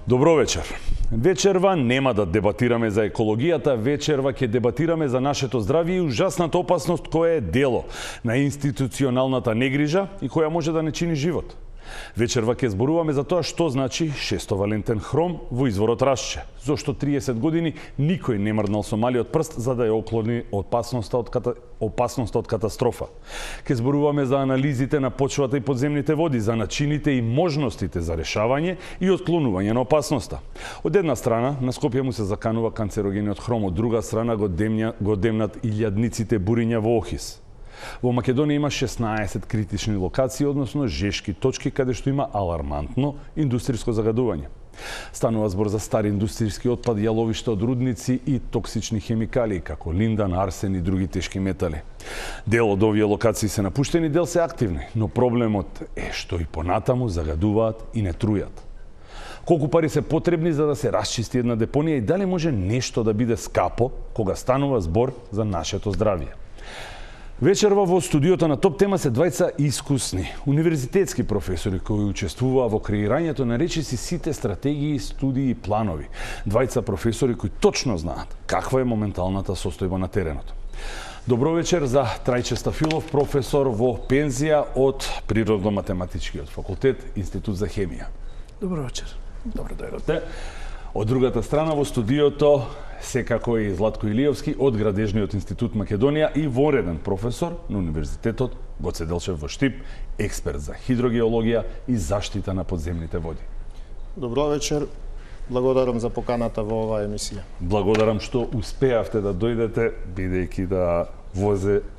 Добро вечер. Вечерва нема да дебатираме за екологијата, вечерва ќе дебатираме за нашето здравје и ужасната опасност која е дело на институционалната негрижа и која може да не чини живот. Вечерва ќе зборуваме за тоа што значи шестовалентен хром во изворот Рашче, зошто 30 години никој не мрднал со малиот прст за да ја оклони опасноста од катастрофа. Ќе зборуваме за анализите на почвата и подземните води, за начините и можностите за решавање и отклонување на опасноста. Од една страна, на Скопје му се заканува канцерогениот хром, од друга страна го демнат илјадниците буриња во Охис. Во Македонија има 16 критични локации, односно жешки точки каде што има алармантно индустријско загадување. Станува збор за стари индустријски отпад, јаловишта од рудници и токсични хемикалии, како линдан, арсен и други тешки метали. Дел од овие локации се напуштени, дел се активни, но проблемот е што и понатаму загадуваат и не трујат. Колку пари се потребни за да се расчисти една депонија и дали може нешто да биде скапо кога станува збор за нашето здравје? Вечерва во студиото на Топ Тема се двајца искусни универзитетски професори кои учествуваа во креирањето на речиси сите стратегии, студии и планови. Двајца професори кои точно знаат каква е моменталната состојба на теренот. Добро вечер за Трајче Стафилов, професор во пензија од Природно-математичкиот факултет, Институт за хемија. Добро вечер. Добро дојдовте. Од другата страна во студиото секако и Златко Илиевски од Градежниот институт Македонија и вореден професор на Универзитетот Гоце Делчев во Штип, експерт за хидрогеологија и заштита на подземните води. Добро вечер. Благодарам за поканата во оваа емисија. Благодарам што успеавте да дојдете, бидејќи да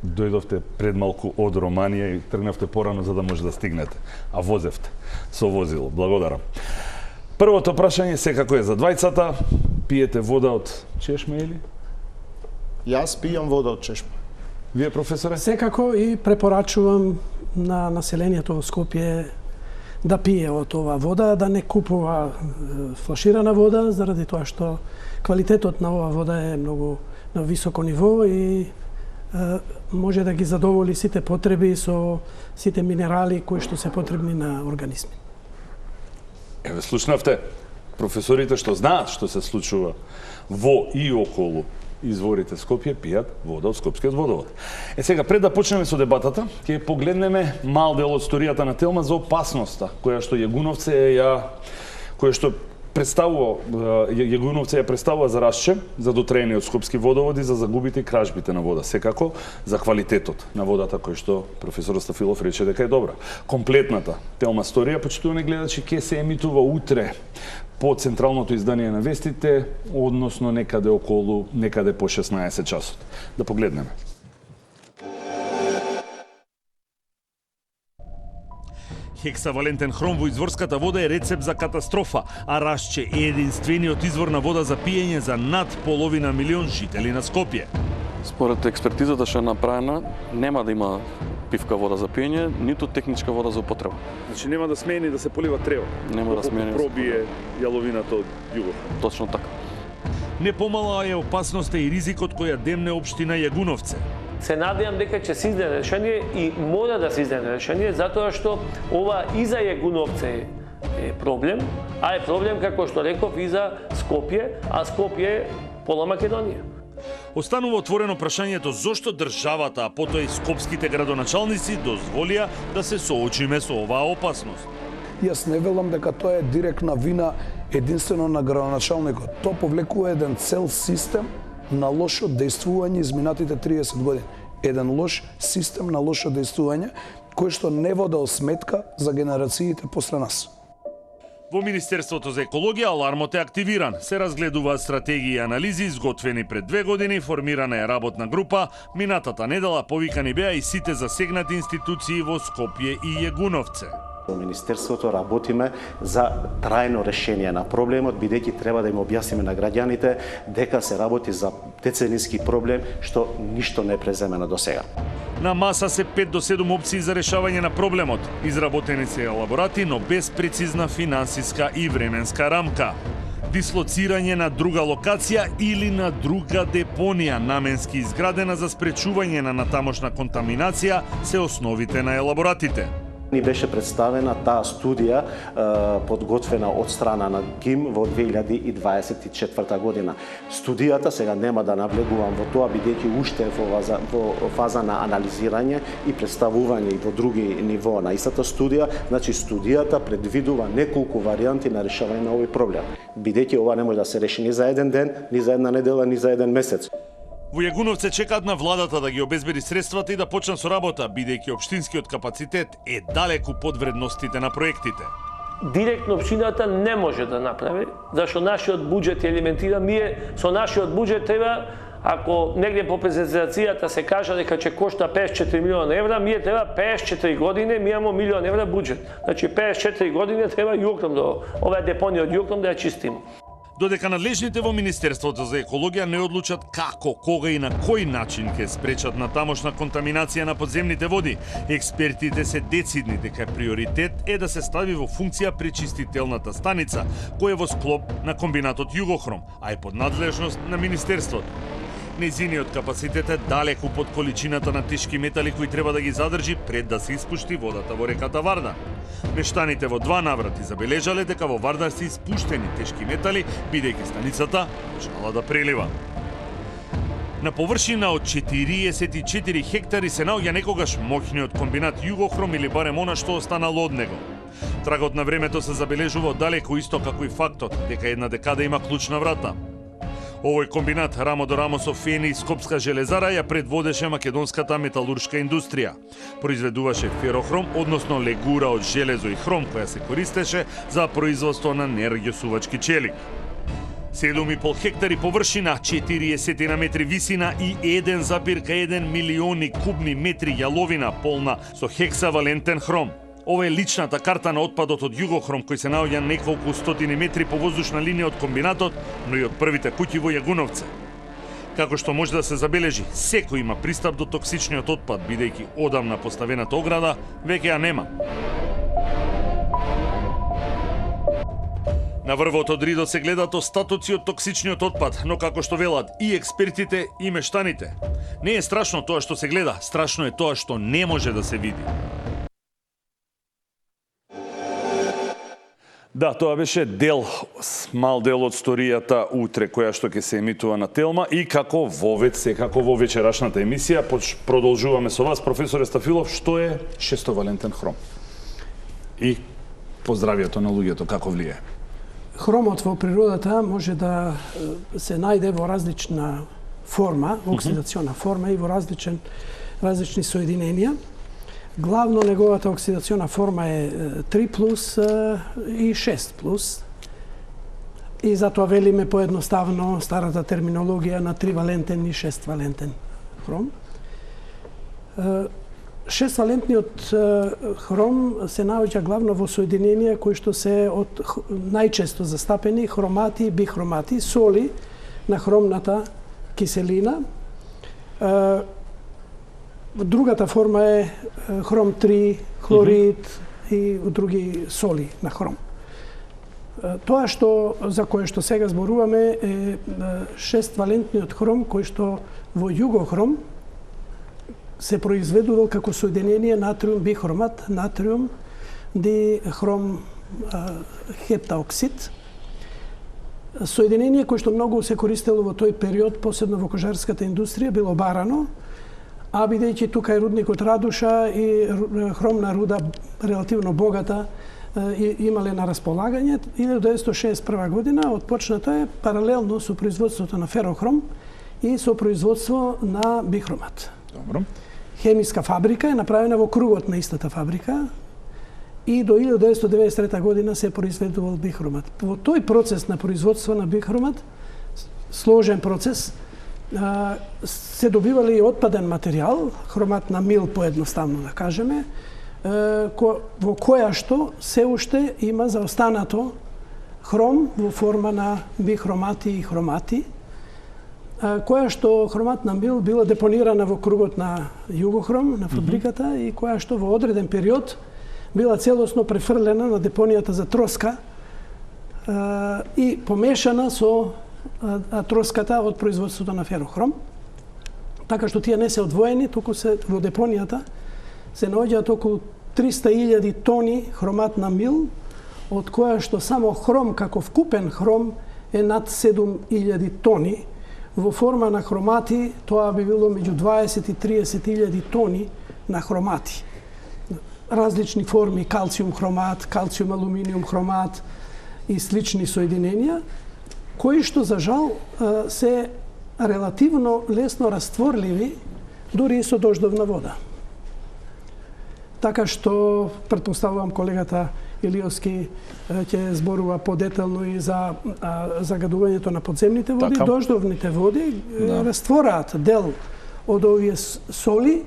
дојдовте пред малку од Романија и тргнавте порано за да може да стигнете, а возевте со возило. Благодарам. Првото прашање секако е за двајцата. Пиете вода од чешма или? Јас пијам вода од чешма. Вие, професоре? Секако и препорачувам на населението во Скопје да пие од оваа вода, да не купува флаширана вода, заради тоа што квалитетот на оваа вода е многу на високо ниво и може да ги задоволи сите потреби со сите минерали кои што се потребни на организми. Еве, слушнавте, професорите што знаат што се случува во и околу изворите Скопје пијат вода од Скопскиот водовод. Сега, пред да почнеме со дебатата, ќе погледнеме мал дел од историјата на Телма за опасноста која што Јагуновце ја представува за Рашче, за дотреениот скопски водоводи, за загубите и кражбите на вода. Секако за квалитетот на водата кој што професор Стафилов рече дека е добра. Комплетната Телма сторија, почитувани гледачи, ќе се емитува утре по централното издание на вестите, односно некаде по 16 часот. Да погледнеме. Хексавалентен хром во изворската вода е рецепт за катастрофа, а Рашче е единствениот извор на вода за пиење за над половина милион жители на Скопје. Според експертизата што е направена, нема да има пивка вода за пиење, ниту техничка вода за употреба. Значи нема да смее ни да се полива трева. Нема да смее. Пробие јаловината од југот. Точно така. Не помала е опасноста и ризикот која демне општина Јагуновце. Се надевам дека ќе се издаде решение и мора да се издаде решение, затоа што ова и за Јагуновце е проблем, а е проблем, како што реков, и за Скопје, а Скопје е пола Македонија. Останува отворено прашањето зошто државата, а потоа и скопските градоначалници дозволија да се соочиме со оваа опасност. Јас не велам дека тоа е директна вина единствено на градоначалникот. Тоа повлекува еден цел систем на лошо дејствување изминатите 30 години. Еден лош систем на лошо дејствување кој што не водел сметка за генерациите после нас. Во Министерството за екологија алармот е активиран. Се разгледуваат стратегии и анализи изготвени пред 2 години, формирана е работна група. Минатата недела повикани беа и сите засегнати институции во Скопје и Јагуновце. Во Министерството работиме за трајно решение на проблемот, бидејќи треба да им објасниме на граѓаните дека се работи за децениски проблем што ништо не е преземено до сега. На маса се 5 до 7 опции за решавање на проблемот. Изработени се елаборати, но без прецизна финансиска и временска рамка. Дислоцирање на друга локација или на друга депонија, наменски изградена за спречување на натамошна контаминација, се основите на елаборатите. Ни беше представена таа студија подготвена од страна на ГИМ во 2024 година. Студијата, сега нема да навлегувам во тоа, бидејќи уште е во фаза на анализирање и представување и во други ниво на истата студија, значи студијата предвидува неколку варијанти на решавање на овој проблем. Бидејќи ова не може да се реши ни за еден ден, ни за една недела, ни за еден месец. Во Јагуновце чекаат на владата да ги обезбеди средствата и да почнат со работа, бидејќи општинскиот капацитет е далеку под вредностите на проектите. Директно општината не може да направи, зашто нашиот буџет е елементиран. Ние со нашиот буџет треба, ако негде по презентацијата се кажа дека ќе кошта 54 милиона евра, ние треба 54 години, ми имамо милион евра буџет. Значи 54 години треба Јукром оваа депонија од Јукром да ја чистимо. Додека надлежните во Министерството за екологија не одлучат како, кога и на кој начин ќе спречат на тамошна контаминација на подземните води, експертите се децидни дека приоритет е да се стави во функција пречистителната станица, која е во склоп на комбинатот Југохром, а е под надлежност на Министерството. Нејзиниот капацитет е далеку под количината на тешки метали кои треба да ги задржи пред да се испушти водата во реката Вардар. Мештаните во 2 наврати забележале дека во Вардар се испуштени тешки метали, бидејќи станицата почнала да прелива. На површина од 44 хектари се наоѓа некогаш моќниот комбинат Југохром или барем она што останало од него. Трагот на времето се забележува далеку исто како и фактот дека една декада има клучна врата. Овој комбинат рамо до рамо со Фени и Скопска железара ја предводеше македонската металуршка индустрија. Произведуваше ферохром, односно легура од железо и хром која се користеше за производство на нерѓосувачки челик. 7,5 хектари површина, 40 на метри висина и 1,1 милиони кубни метри јаловина полна со хексавалентен хром. Ова е личната карта на отпадот од Југохром кој се наоѓа неколку стотини метри по воздушна линија од комбинатот, но и од првите куќи во Јагуновце. Како што може да се забележи, секој има пристап до токсичниот отпад, бидејќи одамна поставената ограда веќе ја нема. На врвот од ридот се гледат остатоци од токсичниот отпад, но како што велат и експертите и мештаните, не е страшно тоа што се гледа, страшно е тоа што не може да се види. Да, тоа беше мал дел од сторијата утре, која што ќе се емитува на Телма и како во вечерашната емисија, продолжуваме со вас, професор Стафилов, што е шестовалентен хром? И поздравието на луѓето, како влие? Хромот во природата може да се најде во различна форма, оксидациона форма и во различни соединенија. Главно неговата оксидациона форма е 3+ и 6+. И затоа велиме поедноставно старата терминологија на 3-валентен и 6-валентен хром. 6-валентниот хром се наоѓа главно во соединенија кои што се од најчесто застапени хромати и бихромати, соли на хромната киселина. Другата форма е хром 3, хлорид и други соли на хром. Тоа за кое што сега зборуваме е 6-валентниот хром кој што во Југохром се произведувал како соединение натриум бихромат, натриум дихром хептаоксид. Соединение кое што многу се користело во тој период, посебно во кожарската индустрија, било барано, а бидејќи тука е рудникот Радуша и хромна руда релативно богата имале на располагање, 1961 година отпочната е паралелно со производството на ферохром и со производство на бихромат. Добро. Хемиска фабрика е направена во кругот на истата фабрика и до 1993 година се произведувал бихромат. Во тој процес на производство на бихромат, сложен процес, се добивали и отпаден материјал, хромат на мил поедноставно да кажеме, во која што се уште има заостанато хром во форма на бихромати и хромати, која што хромат на мил била депонирана во кругот на Југохром, на фабриката, и која што во одреден период била целосно префрлена на депонијата за троска и помешана со троската од производството на ферохром. Така што тие не се одвоени, туку се во депонијата се наоѓаат околу 300.000 тони хроматна мил, од која што само хром, како вкупен хром, е над 7.000 тони. Во форма на хромати, тоа би било меѓу 20 и 30.000 тони на хромати. Различни форми, калциум хромат, калциум алуминиум хромат и слични соединенија, кои што за жал се релативно лесно растворливи дури и со дождовна вода. Така што претпоставувам колегата Илиовски ќе зборува подетално и за загадувањето на подземните води. Така. Дождовните води раствораат дел од овие соли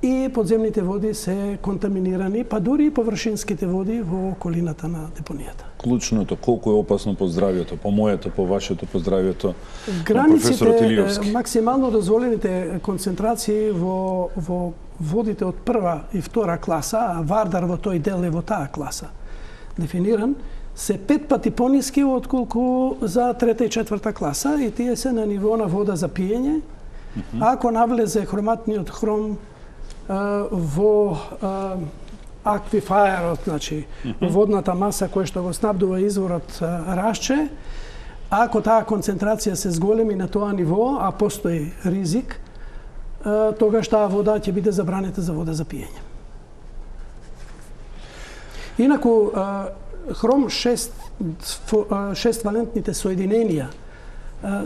и подземните води се контаминирани, па дури и површинските води во околината на депонијата. Клучното, колку е опасно по здравјето, по моето, по вашето, по здравјето на професорот Границите, Илиовски? максимално дозволените концентрации во водите од прва и втора класа, а Вардар во тој дел е во таа класа дефиниран, се 5 пати пониски отколку за трета и четврта класа и тие се на ниво на вода за пиење. Ако навлезе хроматниот хром во аквифаерот, значи водната маса која што го снабдува изворот Рашче, ако таа концентрација се зголеми на тоа ниво, а постои ризик, тогаш таа вода ќе биде забранета за вода за пиење. Инаку, хром 6 валентните соединенија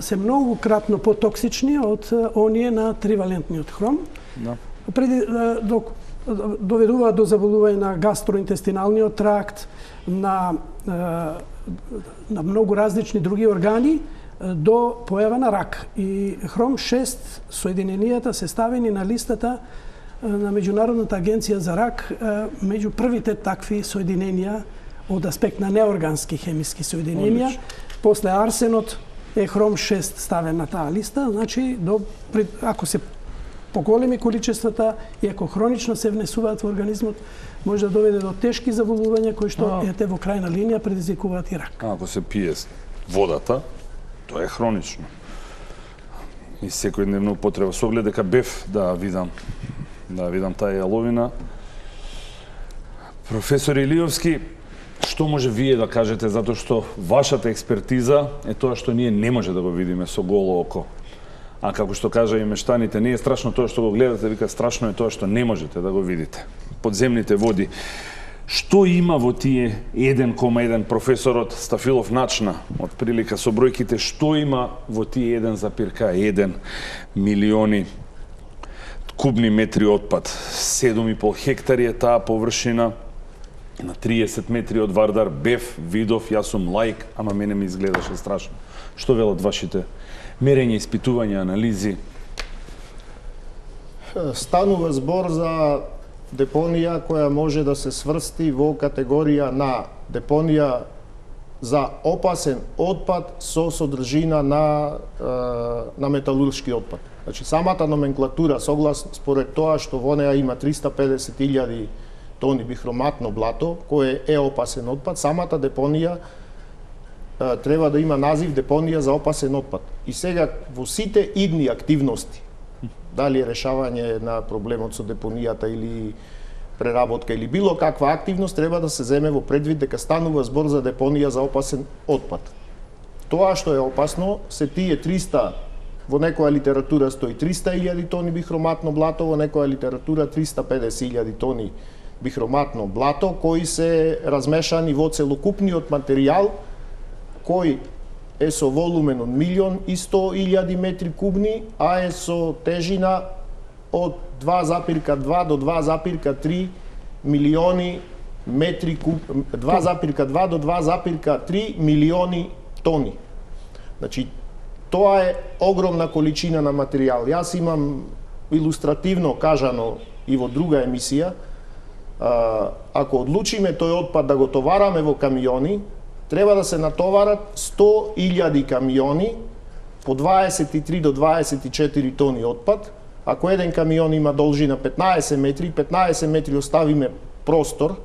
се многу кратно потоксични од оние на 3 валентниот хром. Да. Доведуваат до заболување на гастроинтестиналниот тракт, на многу различни други органи, до појава на рак. И хром 6 соединенијата се ставени на листата на Меѓународната агенција за рак меѓу првите такви соединенија од аспект на неоргански хемиски соединенија. После арсенот е хром 6 ставен на таа листа, значи ако се поголеми количествата и ако хронично се внесуваат во организмот, може да доведе до тешки заболувања кои што ете во крајна линија предизвикуваат и рак. Ако се пие водата, тоа е хронично. И секојдневно употреба. Со оглед дека бев да видам таа јаловина. Професор Илиовски, што може вие да кажете, затоа што вашата експертиза е тоа што ние не може да го видиме со голо око. А како што кажа и мештаните, не е страшно тоа што го гледате, вика страшно е тоа што не можете да го видите. Подземните води. Што има во тие 1,1 професорот Стафилов начна од прилика со бројките, што има во тие 1,1 милиони кубни метри отпад? 7,5 хектари е таа површина, на 30 метри од Вардар бев, видов, јас сум лаик, ама мене ми изгледаше страшно. Што велат вашите мерења, испитувања, анализи? Станува збор за депонија која може да се сврсти во категорија на депонија за опасен отпад со содржина на металуршки отпад. Значи, самата номенклатура, според тоа што во неа има 350.000 тони бихроматно блато, кој е опасен отпад, самата депонија треба да има назив депонија за опасен отпад. И сега во сите идни активности, дали решавање на проблемот со депонијата или преработка или било каква активност, треба да се земе во предвид дека станува збор за депонија за опасен отпад. Тоа што е опасно се тие 300, во некоја литература стои 300.000 тони бихроматно блато, во некоја литература 350.000 тони бихроматно блато, кои се размешани во целокупниот материјал, кој е со волумен од 1.100.000 метри кубни, а е со тежина од 2,2 до 2,3 милиони метри куб, 2,2 до 2,3 милиони тони. Значи, тоа е огромна количина на материјал. Јас имам илустративно кажано и во друга емисија, ако одлучиме тој отпад да го товараме во камиони, треба да се натоварат 100.000 камиони по 23 до 24 тони отпад. Ако еден камион има должина 15 метри, 15 метри оставиме простор,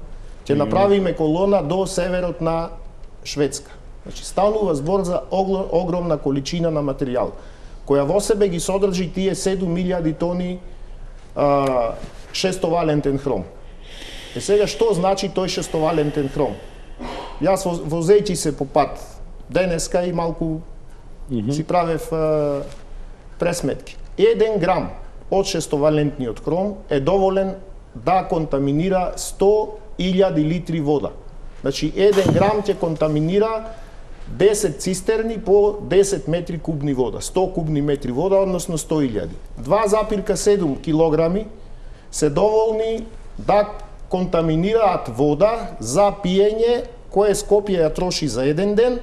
ќе направиме колона до северот на Шведска. Значи, станува збор за огромна количина на материјал, која во себе ги содржи тие 7.000 тони 6-валентен хром. Сега што значи тој шестовалентен хром? Јас возејќи се по пат денеска и малку си правев пресметки. 1 грам од шестовалентниот хром е доволен да контаминира 100.000 литри вода. Значи 1 грам ќе контаминира 10 цистерни по 10 метри кубни вода, 100 кубни метри вода, односно 100.000. 2,7 килограми се доволни да контаминираат вода за пиење кое Скопје ја троши за 1 ден,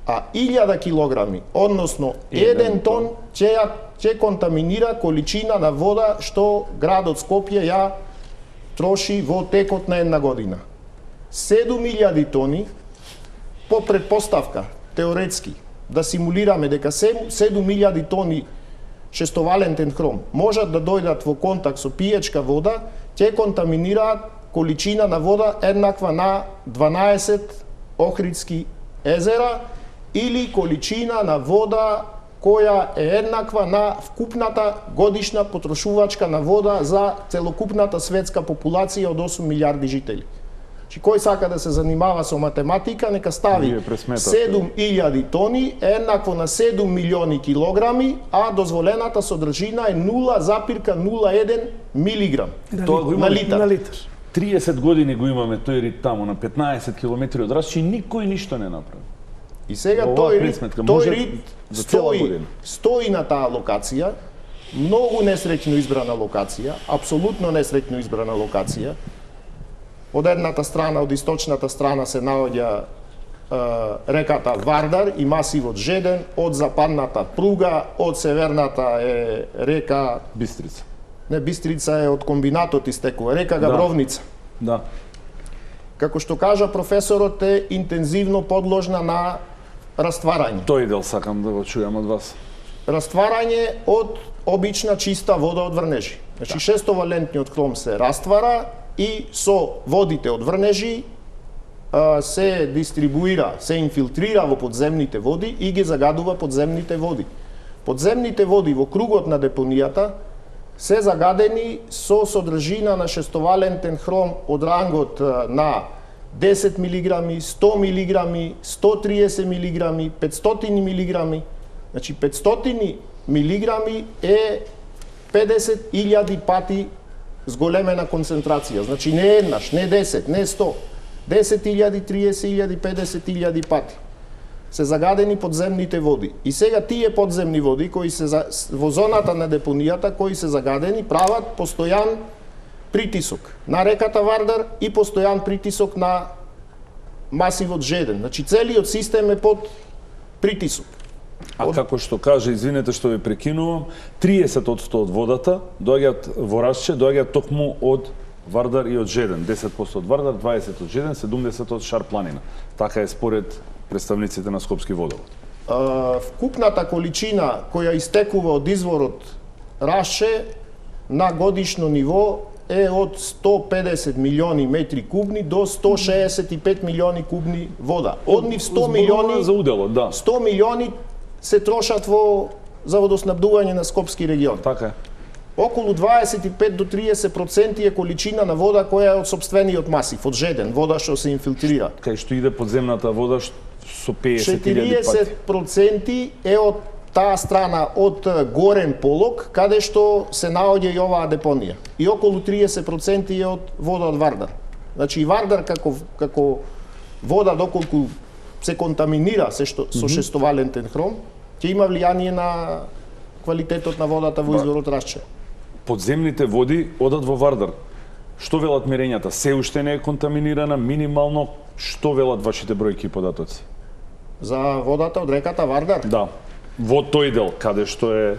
а 1000 килограми, односно 1 тон ќе контаминира количина на вода што градот Скопје ја троши во текот на една година. 7000 тони, по предпоставка, теоретски, да симулираме дека 7000 тони шестовалентен хром можат да дојдат во контакт со пиечка вода, ќе контаминираат количина на вода еднаква на 12 Охридски езера или количина на вода која е еднаква на вкупната годишна потрошувачка на вода за целокупната светска популација од 8 милиарди жители. Кој сака да се занимава со математика, нека стави 7000 тони еднакво на 7 милиони килограми, а дозволената содржина е 0,01 милиграм на литар. 30 години го имаме тој рит таму на 15 километри од Рашче и никој ништо не направи. И сега тој рит стои на таа локација, многу несреќно избрана локација, апсолутно несреќно избрана локација. Од едната страна, од источната страна се наоѓа реката Вардар и масивот Жеден, од западната Пруга, од северната е река Бистрица. Не, Бистрица е од комбинатот истекува, река Габровница. Да. Како што кажа професорот, е интензивно подложна на растварање. Тој дел сакам да го чујам од вас. Растварање од обична чиста вода од врнежи. Значи шестовалентниот хром се раствара и со водите од врнежи се дистрибуира, се инфилтрира во подземните води и ги загадува подземните води. Подземните води во кругот на депонијата се загадени со содржина на шестовалентен хром од рангот на 10 милиграми, 100 милиграми, 130 милиграми, 500 милиграми. Значи 500 милиграми е 50.000 пати зголемена концентрација. Значи не еднаш, не 10, не 100. 10.000, 30.000, 50.000 пати се загадени подземните води. И сега тие подземни води кои се во зоната на депонијата, кои се загадени, прават постојан притисок на реката Вардар и постојан притисок на масивот Жеден. Значи целиот систем е под притисок. А како што каже, извинете што ве прекинувам, 30% од водата доаѓаат во Рашче, доаѓаат токму од Вардар и од Жеден. 10% од Вардар, 20% од Жеден, 70% од Шар планина. Така е според представниците на Скопски водовод. Вкупната количина која истекува од изворот Рашче на годишно ниво е од 150 милиони метри кубни до 165 милиони кубни вода. Од нив 100 милиони за уделот, да. 100 милиони се трошат за водоснабдување на Скопски регион. Така е. Околу 25 до 30% е количина на вода која е од сопствениот масив, од Жеден, вода што се инфилтрира. Кај што иде подземната вода со 50.000 пати. 40% е од таа страна од Горен Полог, каде што се наоѓа и оваа депонија. И околу 30% е од вода од Вардар. Значи и Вардар како вода, доколку се контаминира со шестовалентен хром, ќе има влијание на квалитетот на водата во изворот Рашче. Подземните води одат во Вардар. Што велат мерењата? Се уште не е контаминирана, минимално што велат вашите бројки и податоци? За водата од реката Вардар? Да. Во тој дел, каде што е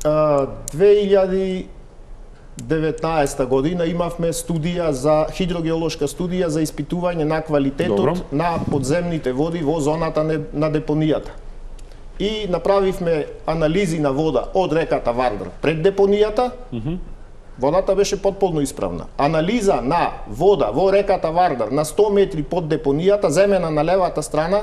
2019 година имавме студија за хидрогеолошка студија за испитување на квалитетот на подземните води во зоната на депонијата. И направивме анализи на вода од реката Вардар пред депонијата. Водата беше потполно исправна. Анализа на вода во реката Вардар на 100 метри под депонијата, земена на левата страна,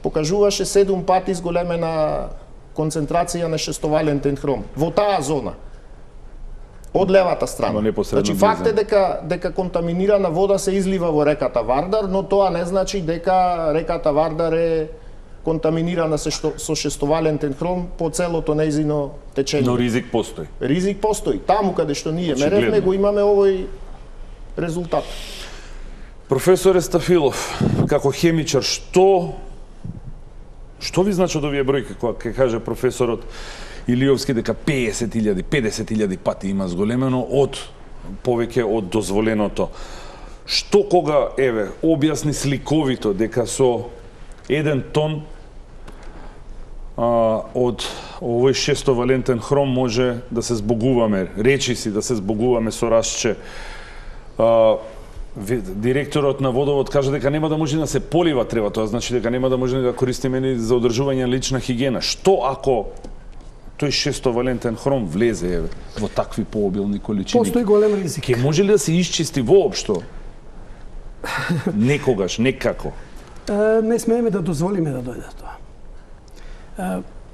покажуваше 7 пати зголемена концентрација на шестовалентен хром во таа зона. од левата страна. Значи факт е дека контаминирана вода се излива во реката Вардар, но тоа не значи дека реката Вардар е контаминирана со шестовалентен хром по целото нејзино течење. Но ризик постои. Ризик постои. Таму каде што ние меревме го имаме овој резултат. Професоре Стафилов, како хемичар, што ви значат овие бројки кога ќе каже професорот Илиовски дека 50.000 пати има зголемено од повеќе од дозволеното? Што кога, објасни сликовито дека со 1 тон од овој шестовалентен хром може да се збогуваме, речиси да се збогуваме со Расче. Директорот на водовод кажа дека нема да може да се полива трева, тоа значи дека нема да може да користиме ни за одржување на лична хигиена. Што ако тој шестовалентен хром влезе во такви пообилни количини? Постои голем ризик. Ке може ли да се исчисти воопшто? Некогаш, некако. Не смееме да дозволиме да дојде тоа.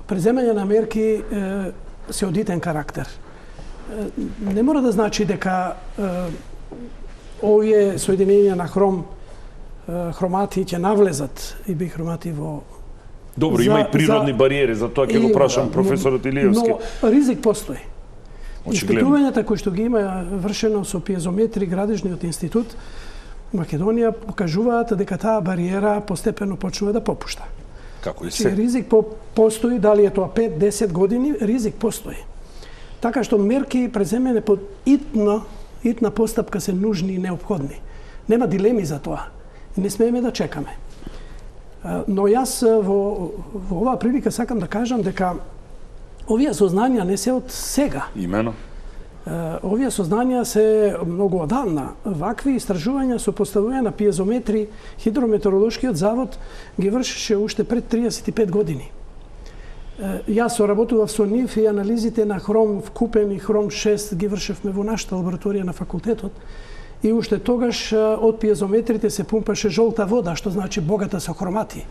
Преземање на мерки се од итен карактер. Не мора да значи дека овие соединенија на хромати ќе навлезат и бихромати во... Добро, има и природни бариери, за тоа ќе го прашам професорот Илиевски. Но ризик постои. Испитувањата кои што ги има вршено со пиезометри Градежниот институт Македонија покажуваат дека таа бариера постепено почнува да попушта. Како и се? Ризик постои, дали е тоа 5-10 години, ризик постои. Така што мерки преземени под итна постапка се нужни и неопходни. Нема дилеми за тоа. Не смееме да чекаме. Но јас во оваа прилика сакам да кажам дека овие сознанија не се од сега. Имено. Овие сознанија се многу одавна. Вакви истражувања со поставување на пиезометри Хидрометеоролошкиот завод ги вршеше уште пред 35 години. Јас соработував со нив и анализите на хром вкупен и хром 6 ги вршевме во нашата лабораторија на факултетот. И уште тогаш од пиезометрите се пумпаше жолта вода, што значи богата со хромати.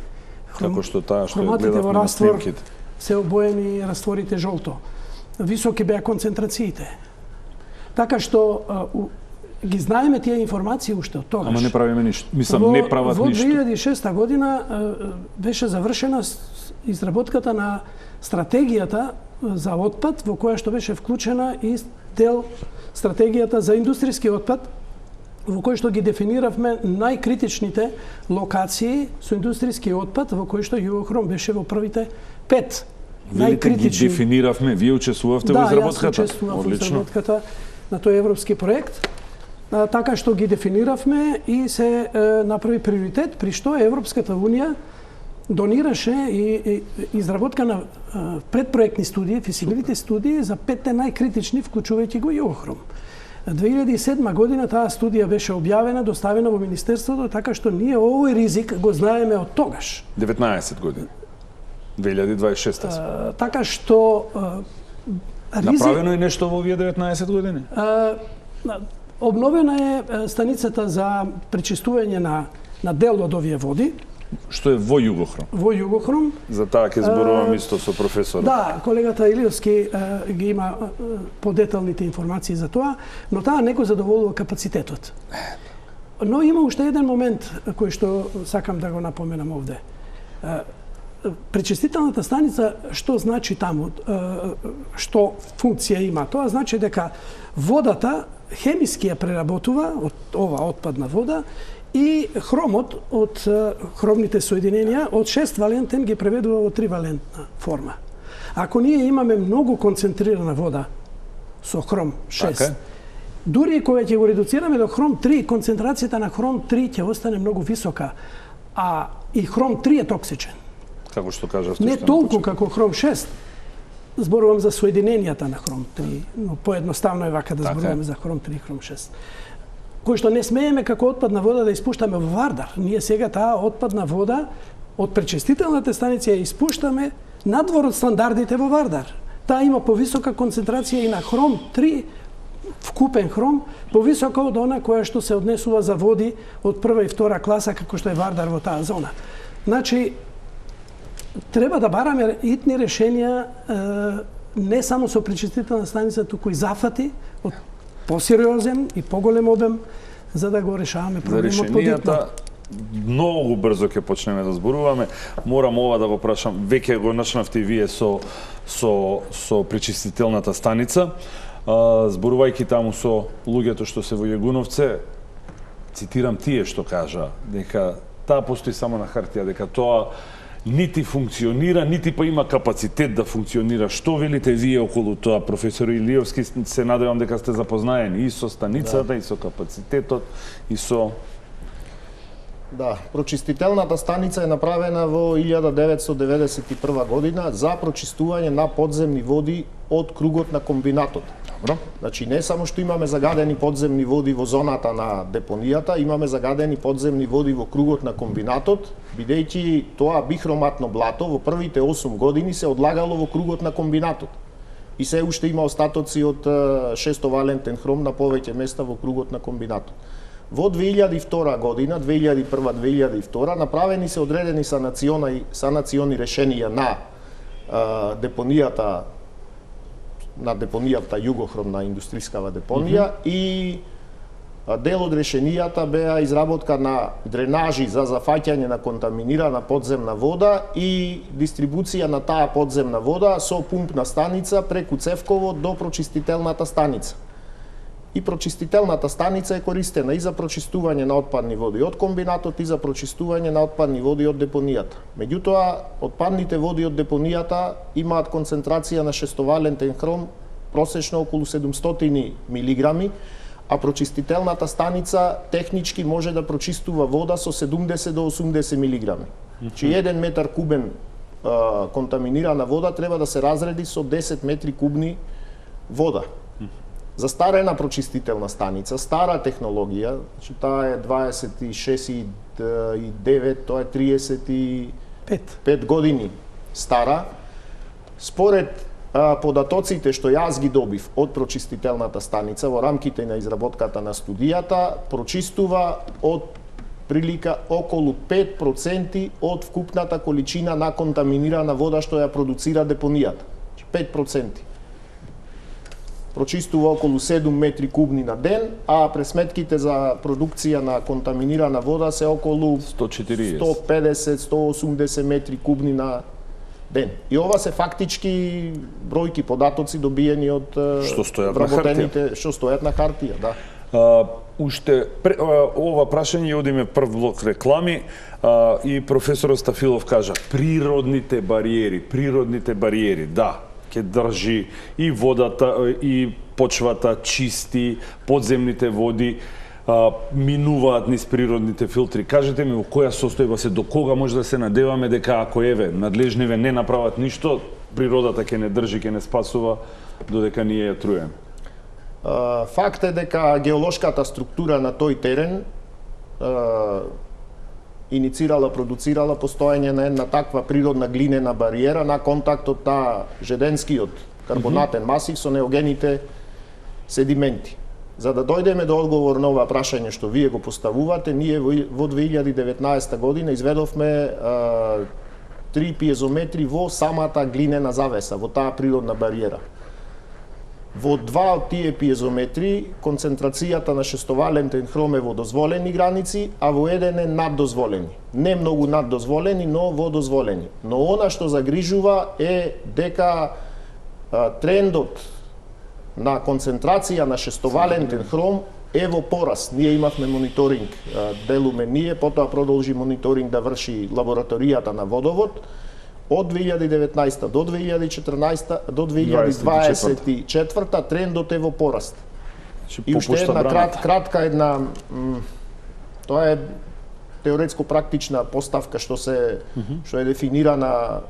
Како што таа што хроматите во гледавме на раствор снимките. се обоени растворите жолто. Високи беа концентрациите. Така што ги знаеме тие информации уште од тогаш. Ама не правиме ништо. Мислам, не прават ништо. Во 2006 година беше завршена изработката на стратегијата за отпад, во која што беше вклучена и дел стратегијата за индустријски отпад, во кој што ги дефиниравме најкритичните локации со индустријски отпад, во кој што Југохром беше во првите 5. Велите ги дефиниравме, вие учествувавте во изработката? Да, јас учествував во изработката на тој европски проект. Така што ги дефиниравме и се направи приоритет, при што Европската Унија донираше и изработка на предпроектни студии, физибилити студии за 5 најкритични, вклучувајќи го Југохром. 2007 година таа студија беше објавена, доставена во Министерството, така што ние овој ризик го знаеме од тогаш. 19 години. 2026. Така што ризик... Направено е нешто во овие 19 години? Обновена е станицата за пречистување на дел од овие води. Што е во Југохром? Во Југохром. За таа ќе зборувам исто со професорот. Да, колегата Илиевски ги има подеталните информации за тоа, но таа не го задоволува капацитетот. Но има уште еден момент кој што сакам да го напоменам овде. Пречистителната станица, што значи таму, што функција има? Тоа значи дека водата хемиски ја преработува од ова отпадна вода и хромот од хромните соединенија од 6-валентен ги преведува во 3-валентна форма. Ако ние имаме многу концентрирана вода со хром 6, дури кога ќе го редуцираме до хром 3, концентрацијата на хром 3 ќе остане многу висока, а и хром 3 е токсичен. Како што кажавте. Не толку како хром 6. Зборувам за соединенијата на хром 3, но поедноставно е вака да зборуваме за хром 3 и хром 6. Кој што не смееме како отпадна вода да испуштаме во Вардар. Ние сега таа отпадна вода од пречистителната станиција ја испуштаме надвор од стандардите во Вардар. Таа има повисока концентрација и на хром 3, вкупен хром, повисока од она која што се однесува за води од прва и втора класа како што е Вардар во таа зона. Значи, треба да бараме итни решенија не само со пречистителна станица, туку и зафати од посериозен и поголем обем, за да го решаваме проблемот подетно. Многу брзо ќе почнеме да зборуваме. Морам ова да го прашам, веќе го начнавте и вие со пречистителната станица. Зборувајќи таму со луѓето што се во Јагуновце, цитирам тие што кажа, дека таа постои само на хартија, дека тоа нити функционира, нити па има капацитет да функционира. Што велите вие околу тоа, професор Илиевски? Се надевам дека сте запознаени и со станицата, и со капацитетот, и со... Да, прочистителната станица е направена во 1991 година за прочистување на подземни води од кругот на комбинатот. Добро. Значи, не само што имаме загадени подземни води во зоната на депонијата, имаме загадени подземни води во кругот на комбинатот, бидејќи тоа бихроматно блато во првите 8 години се одлагало во кругот на комбинатот. И се уште има остатоци од шестовалентен хром на повеќе места во кругот на комбинатот. Во 2002 година, 2001-2002, направени се одредени санациони решенија на депонијата Југохром, на индустријскава депонија, и дел од решенијата беа изработка на дренажи за зафаќање на контаминирана подземна вода и дистрибуција на таа подземна вода со пумпна станица преку цевковод до прочистителната станица. И прочистителната станица е користена и за прочистување на отпадни води од комбинатот и за прочистување на отпадни води од депонијата. Меѓутоа, отпадните води од депонијата имаат концентрација на шестовалентен хром просечно околу 700 милиграми, а прочистителната станица технички може да прочистува вода со 70 до 80 милиграми. Че 1 метар кубен контаминирана вода треба да се разреди со 10 метри кубни вода. Застарена прочистителна станица, стара технологија, значи таа е 26,9, тоа е 35 години стара. Според податоците што јас ги добив од прочистителната станица во рамките на изработката на студијата, прочистува од прилика околу 5% од вкупната количина на контаминирана вода што ја продуцира депонијата. 5%. Прочистува околу 7 метри кубни на ден, а пресметките за продукција на контаминирана вода се околу 150-180 метри кубни на ден. И ова се фактички бројки, податоци добиени од вработените што стојат на хартија, да. Уште ова прашање одиме прв блок реклами и професорот Стафилов кажа природните бариери, да, ќе држи и водата и почвата чисти, подземните води минуваат низ природните филтри. Кажете ми во која состојба се, до кога може да се надеваме дека ако надлежниве не направат ништо, природата ќе не држи, ќе не спасува, додека ние ја труеме? Факт е дека геолошката структура на тој терен иницирала, продуцирала постојање на една таква природна глинена бариера на контактот на жеденскиот карбонатен масив со неогените седименти. За да дојдеме до одговор на ова прашање што вие го поставувате, ние во 2019 година изведовме 3 пиезометри во самата глинена завеса, во таа природна бариера. Во 2 од тие пиезометри концентрацијата на шестовалентен хром е во дозволени граници, а во еден е наддозволени. Не многу наддозволени, но во дозволени. Но она што загрижува е дека трендот на концентрација на шестовалентен хром е во пораст. Ние имавме мониторинг, делуме ние, потоа продолжи мониторинг да врши лабораторијата на Водовод. Од 2019 до 2014 до 2024 трендот е во пораст. И уште една кратка една тоа е теоретско практична поставка што е дефинирана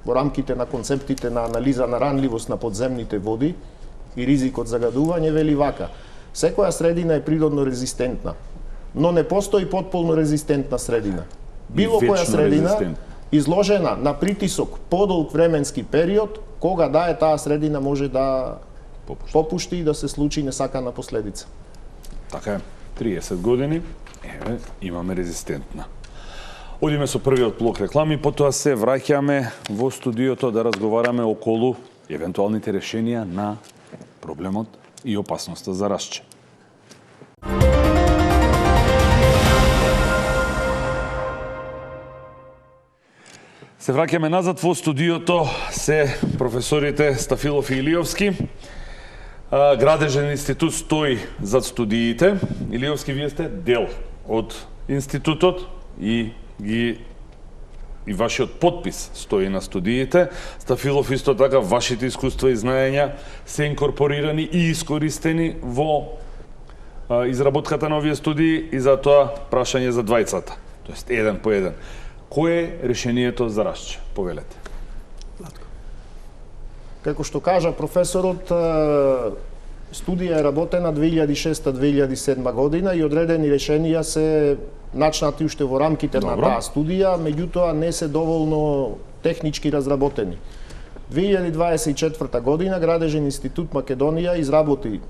во рамките на концептите на анализа на ранливост на подземните води и ризикот загадување, вели вака: секоја средина е природно резистентна, но не постои потполно резистентна средина. Било која средина изложена на притисок подолг временски период, кога да е таа средина може да попушти и да се случи несакана последица. Така е, 30 години, имаме резистентна. Одиме со првиот блок реклами, потоа се враќаме во студиото да разговараме околу евентуалните решенија на проблемот и опасноста за расче. Се враќаме назад во студиото, се професорите Стафилов и Илиовски. Градежен институт стои зад студиите. Илиовски, вие сте дел од институтот и вашиот подпис стои на студиите. Стафилов исто така, вашите искуства и знаења се инкорпорирани и искористени во изработката на овие студии и затоа прашање за двајцата, тоест еден по еден. Кој е решението за расче? Повелете. Како што кажа професорот, студија е работена 2006-2007 година и одредени решенија се начнати уште во рамките на таа студија, меѓутоа не се доволно технички разработени. 2024 година Градежен институт Македонија изработи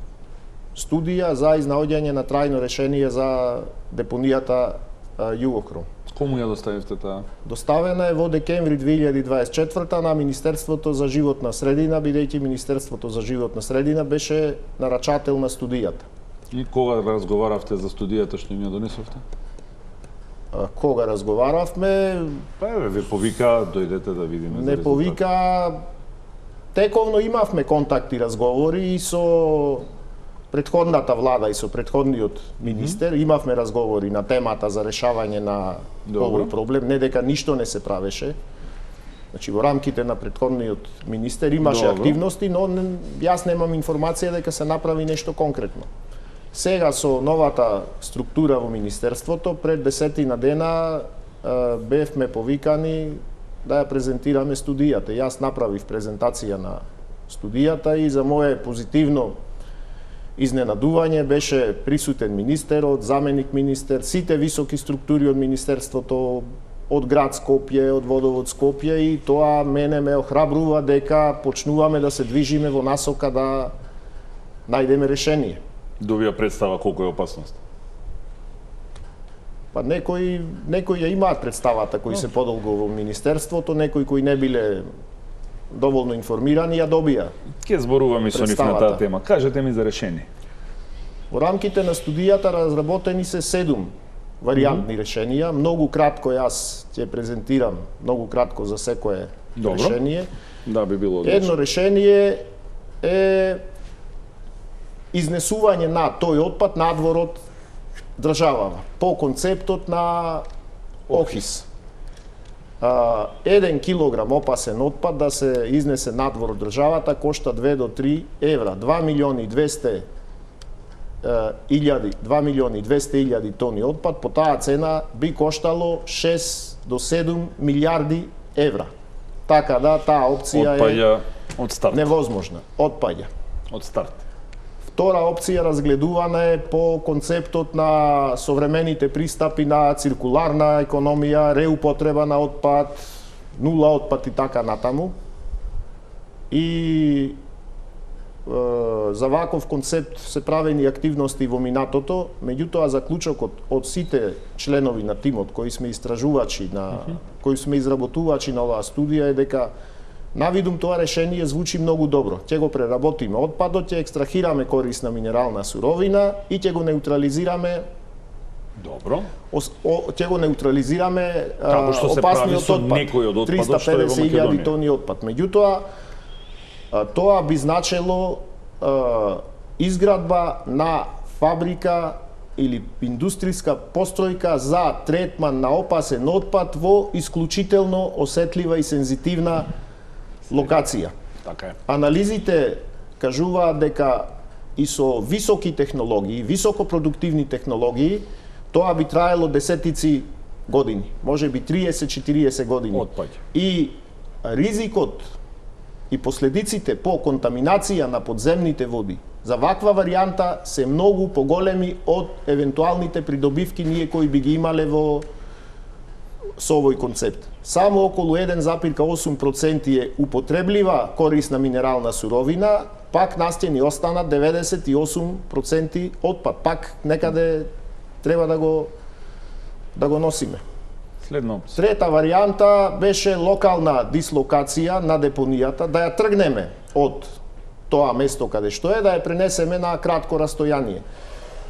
студија за изнаоѓање на трајно решение за депонијата Југохром. Кому ја доставивте таа? Доставена е во декември 2024 на Министерството за животна средина, бидејќи Министерството за животна средина беше нарачател на студијата. И кога разговаравте за студијата што им ја донесовте? Кога разговаравме? Ве повика, дојдете да видиме. Не повика. Тековно имавме контакти, разговори и со претходната влада и со претходниот министер. Имавме разговори на темата за решавање на овој проблем, не дека ништо не се правеше. Значи, во рамките на претходниот министер имаше активности, но јас немам информација дека се направи нешто конкретно. Сега со новата структура во Министерството, пред 10 дена бевме повикани да ја презентираме студијата. Јас направив презентација на студијата и за моје позитивно изненадување беше присутен министерот, заменик министер, сите високи структури од Министерството, од град Скопје, од Водовод Скопје, и тоа мене ме охрабрува дека почнуваме да се движиме во насока да најдеме решение. Добија представа колку е опасност? Па некои ја имаат представата кои се подолго во Министерството, некои кои не биле доволно информирани ја добија. Ке зборуваме со нив на таа тема. Кажете ми за решение. Во рамките на студијата разработени се 7 варијантни решенија. Многу кратко јас ќе презентирам, многу кратко за секое решение. Да, би било одлично. Едно решение е изнесување на тој отпад надвор од државава, по концептот на ОХИС. 1 килограм опасен отпад да се изнесе надвор од државата кошта 2 до 3 евра. 2.200.000 тони отпад, по таа цена би коштало 6 до 7 милиарди евра. Така да, таа опција е од старт. Невозможна. Отпаѓа. Од старт. Втора опција разгледувана е по концептот на современите пристапи на циркуларна економија, реупотреба на отпад, нула отпад и така натаму. И за ваков концепт се правени активности во минатото, меѓутоа заклучокот од сите членови на тимот кои сме истражувачи кои сме изработувачи на оваа студија е дека навидум тоа решение звучи многу добро. Ќе го преработиме отпадот, ќе екстрахираме корисна минерална суровина и ќе го неутрализираме. Добро. Ќе го неутрализираме опасниот отпад. 350.000 тони отпад. Меѓутоа, тоа би значело изградба на фабрика или индустријска постројка за третман на опасен отпад во исклучително осетлива и сензитивна локација. Така е. Анализите кажуваат дека и со високи технологии, високопродуктивни технологии, тоа би траело десетици години, можеби 30-40 години. Отпаѓа. И ризикот и последиците по контаминација на подземните води за ваква варијанта се многу поголеми од евентуалните придобивки ние кои би ги имале со овој концепт. Само околу 1,8% е употреблива корисна минерална суровина, пак нас ќе ни останат 98% отпад. Пак некаде треба да го носиме. Последна опција. Трета варијанта беше локална дислокација на депонијата, да ја тргнеме од тоа место каде што е, да ја пренесеме на кратко растојание.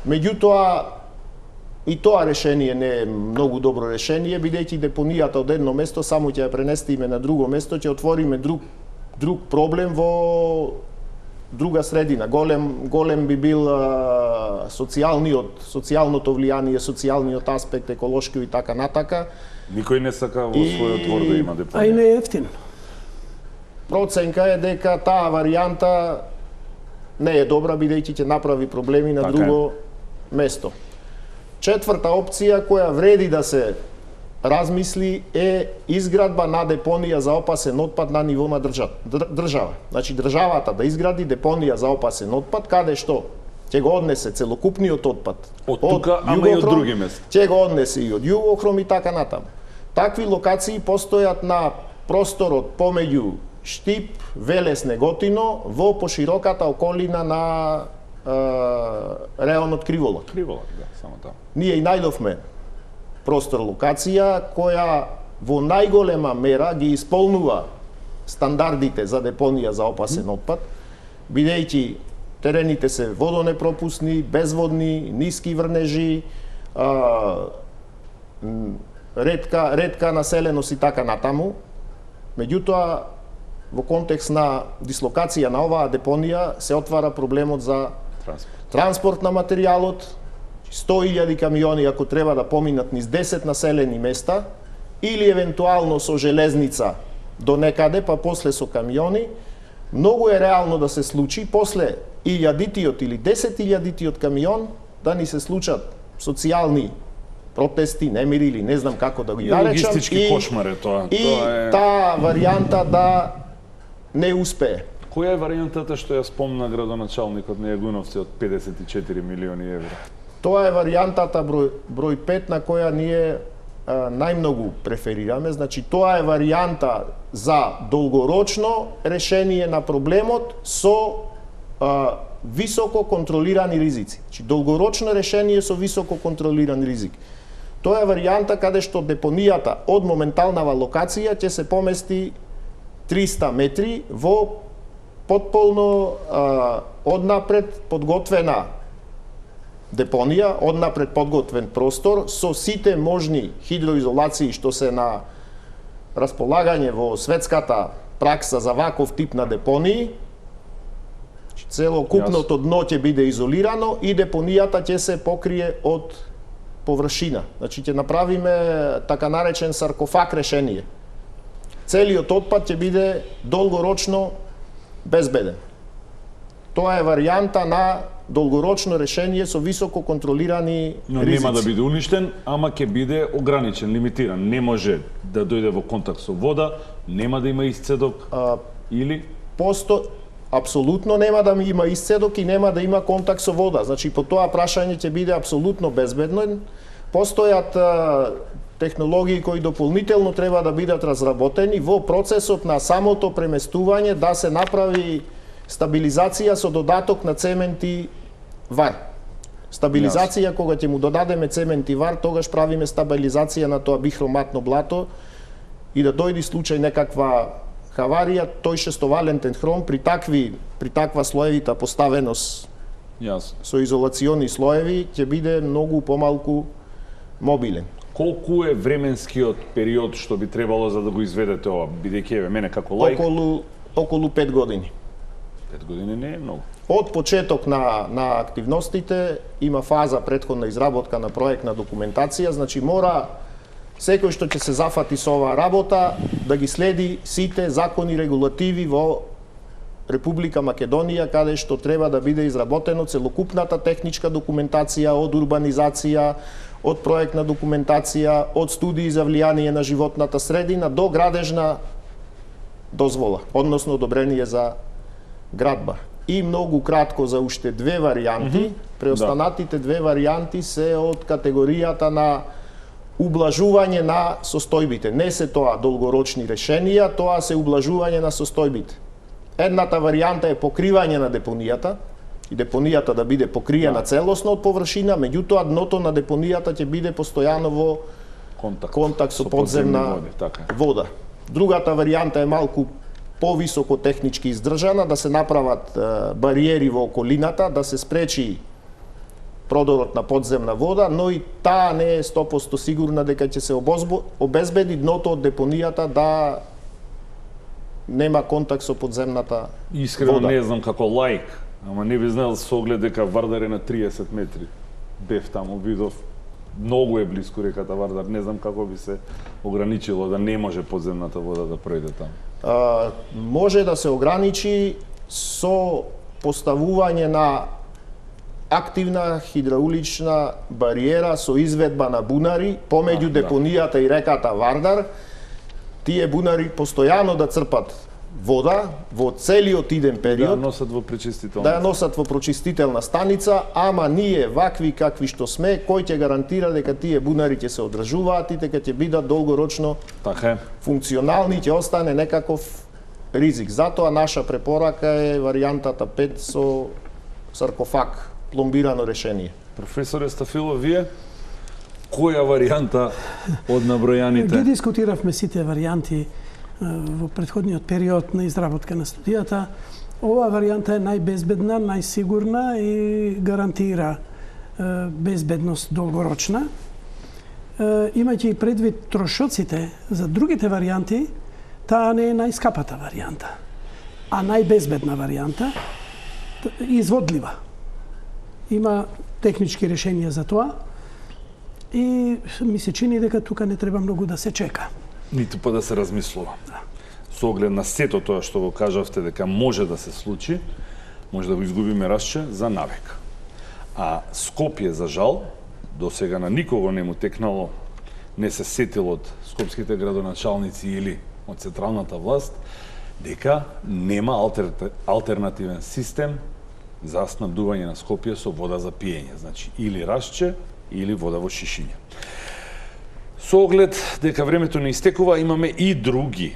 Меѓутоа, и тоа решение не е многу добро решение, бидејќи депонијата од едно место само ќе ја пренестиме на друго место, ќе отвориме друг проблем во друга средина. Голем би бил социјалното влијание, социјалниот аспект, еколошки и така натака. Никој не сака во својот двор да има депонија. А и не е ефтин. Проценка е дека таа варијанта не е добра, бидејќи ќе направи проблеми на друго место. Четврта опција која вреди да се размисли е изградба на депонија за опасен отпад на ниво на држава. Значи државата да изгради депонија за опасен отпад, каде што ќе го однесе целокупниот отпад од тука, ама и од други места. Ќе го однесе и од Југохром и така натаму. Такви локации постојат на просторот помеѓу Штип, Велес, Неготино во пошироката околина на реонот Криволак. Криволак, да, само таму. Ние и најдовме простор локација која во најголема мера ги исполнува стандардите за депонија за опасен отпад, бидејќи терените се водонепропусни, безводни, ниски врнежи, ретка населеност и така натаму. Меѓутоа, во контекст на дислокација на оваа депонија се отвара проблемот за транспорт на материјалот. 100.000 камиони ако треба да поминат низ 10 населени места или евентуално со железница до некаде, па после со камиони, многу е реално да се случи после 1000-тиот или 10.000-тиот камион да ни се случат социјални протести, немири или не знам како да ги наречам, логистички кошмар е тоа. И таа варијанта да не успее. Која е варијантата што ја спомна градоначалникот на Јагуновци од 54 милиони евра? Тоа е варијантата број 5 на која ние најмногу преферираме. Значи, тоа е варијанта за долгорочно решение на проблемот со високо контролирани ризици. Значи, долгорочно решение со високо контролиран ризик. Тоа е варијанта каде што депонијата од моменталнава локација ќе се помести 300 метри во потполно однапред подготвена депонија, однапред подготвен простор со сите можни хидроизолации што се на располагање во светската пракса за ваков тип на депонии. Целокупното дно ќе биде изолирано и депонијата ќе се покрие од површина. Значи ќе направиме така наречен саркофаг решение. Целиот отпад ќе биде долгорочно безбеден. Тоа е варијанта на долгорочно решение со високо контролирани Но ризици. нема да биде уништен, ама ќе биде ограничен, лимитиран. Не може да дојде во контакт со вода, нема да има исцедок или апсолутно нема да има исцедок и нема да има контакт со вода. Значи по тоа прашање ќе биде апсолутно безбедно. Постојат технологии кои дополнително треба да бидат разработени во процесот на самото преместување, да се направи стабилизација со додаток на цемент и вар. Стабилизација, кога ќе му додадеме цемент и вар, тогаш правиме стабилизација на тоа бихроматно блато и да дојде случај некаква хаварија, тој шестовалентен хром при таква слоевита поставеност со изолациони слоеви ќе биде многу помалку мобилен. Колку е временскиот период што би требало за да го изведете ова, бидејќи мене како лаик? Околу 5 години. 5 години не е многу. Од почеток на активностите има фаза претходна изработка на проектна документација, значи мора секој што ќе се зафати со оваа работа да ги следи сите закони регулативи во Република Македонија, каде што треба да биде изработено целокупната техничка документација од урбанизација, од проектна документација, од студии за влијание на животната средина до градежна дозвола, односно одобрение за градба. И многу кратко за уште две варијанти, преостанатите две варијанти се од категоријата на ублажување на состојбите. Не се тоа долгорочни решенија, тоа се ублажување на состојбите. Едната варијанта е покривање на депонијата, и депонијата да биде покриена целосно од површина, меѓутоа дното на депонијата ќе биде постојано во контакт со подземна води, така. вода. Другата варијанта е малку повисоко технички издржана, да се направат бариери во околината, да се спречи продорот на подземна вода, но и таа не е 100% сигурна дека ќе се обезбеди дното од депонијата да нема контакт со подземната Искрено вода. не знам како лаик, ама не би знал со оглед дека Вардар е на 30 метри. Бев таму, видов, многу е близко реката Вардар, не знам како би се ограничило да не може подземната вода да пројде таму. Може да се ограничи со поставување на активна хидраулична бариера со изведба на бунари помеѓу депонијата и реката Вардар. Тие бунари постојано да црпат вода во целиот иден период. Да носат во пречистителна. Да ја носат во прочистителна станица, ама ние вакви какви што сме, кој ќе гарантира дека тие бунари ќе се одржуваат и дека ќе бидат долгорочно Така е. функционални, ќе остане некаков ризик. Затоа наша препорака е варијантата 5 со саркофаг, пломбирано решение. Професоре Стафилов, вие која варијанта од набројаните? Ги дискутиравме сите варијанти во претходниот период на изработка на студијата. Ова варијанта е најбезбедна, најсигурна и гарантира безбедност долгорочна. Имајќи предвид трошоците за другите варијанти, таа не е најскапата варијанта, а најбезбедна варијанта и изводлива. Има технички решенија за тоа и ми се чини дека тука не треба многу да се чека. Ниту па да се размислува. Со оглед на сето тоа што го кажавте дека може да се случи, може да го изгубиме Расче за навек. А Скопје, за жал, до сега на никого не му текнало, не се сетил од скопските градоначалници или од централната власт, дека нема алтернативен систем за снабдување на Скопје со вода за пиење. Значи, или Расче, или вода во шишиња. Со оглед дека времето не истекува, имаме и други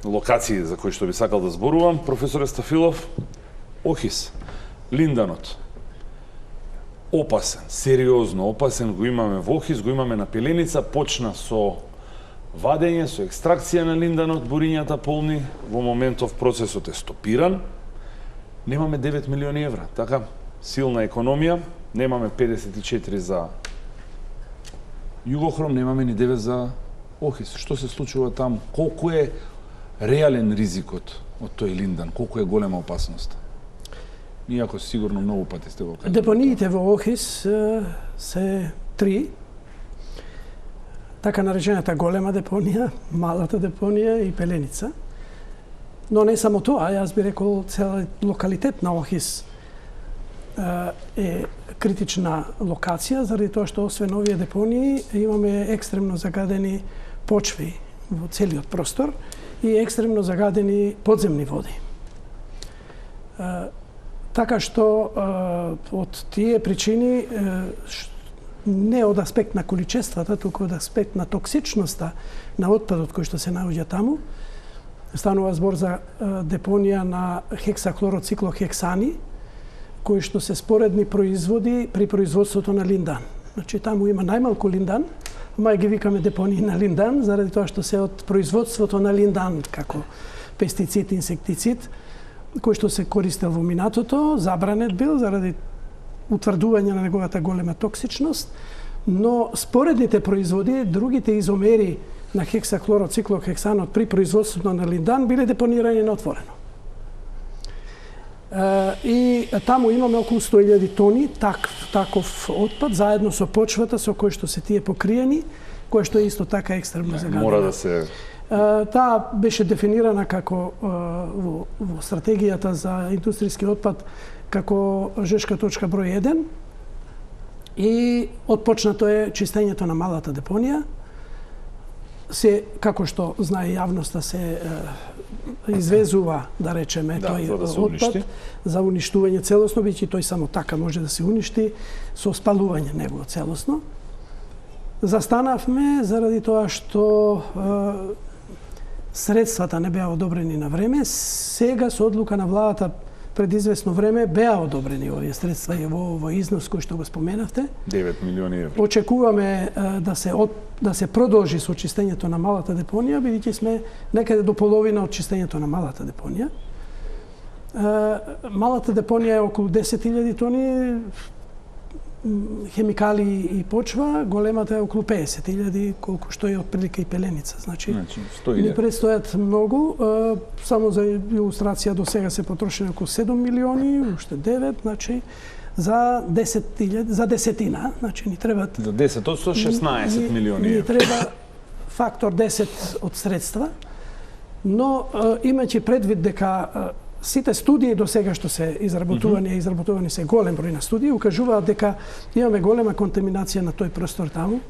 локации за кои што би сакал да зборувам. Професоре Стафилов, Охис, Линданот, опасен, сериозно опасен, го имаме во Охис, го имаме на Пеленица, почна со вадење, со екстракција на Линданот, бурињата полни, во моментов процесот е стопиран. Немаме 9 милиони евра, така, силна економија, немаме 54 за Југохром, немаме ни 9 за Охис. Што се случува таму? Колку е реален ризикот од тој Линдан? Колку е голема опасност? Иако сигурно многу пати сте го кажали. Депониите во Охис се 3. Така наречената голема депонија, малата депонија и Пеленица. Но не само тоа, јас би рекол целиот локалитет на Охис е критична локација, заради тоа што освен овие депонии имаме екстремно загадени почви во целиот простор и екстремно загадени подземни води. Така што од тие причини, не од аспект на количествата, туку од аспект на токсичноста на отпадот кој што се наоѓа таму, станува збор за депонија на хексахлороциклохексани, кои што се споредни производи при производството на линдан. Значи, таму има најмалку линдан, ама ги викаме депонии на линдан, заради тоа што се од производството на линдан, како пестицид, инсектицид, кој што се користел во минатото, забранет бил заради утврдување на неговата голема токсичност, но споредните производи, другите изомери на хексахлороциклохексанот при производството на линдан биле депонирани на отворено. И таму имаме околу 100.000 тони таков отпад, заедно со почвата со кој што се тие покриени, кој што е исто така екстремно загадена. Мора да се... Таа беше дефинирана како во стратегијата за индустријски отпад како жешка точка број 1 и отпочнато е чистењето на малата депонија. Се, како што знае јавноста, се извезува, да речеме, тој отпад за уништување целосно, бидејќи тој само така може да се уништи со спалување негово целосно. Застанавме заради тоа што средствата не беа одобрени на време. Сега со одлука на владата пред известно време беа одобрени овие средства и во износ кој што го споменавте. 9 милиони евра. Очекуваме да се продолжи со очистењето на малата депонија, бидејќи сме некаде до половина од чистењето на малата депонија. Малата депонија е околу 10.000 тони хемикали и почва, големата е околу 50.000, колку што е отприлика и Пеленица. Значи ни предстојат многу. Само за илустрација до сега се потрошени околу 7 милиони, уште 9, значи за 10.000, за десетина, значи ни требат за 10 од 116 милиони. Ни треба фактор 10 од средства, но имајќи предвид дека сите студии до сега што се изработувани се голем број на студии, укажуваат дека имаме голема контаминација на тој простор таму,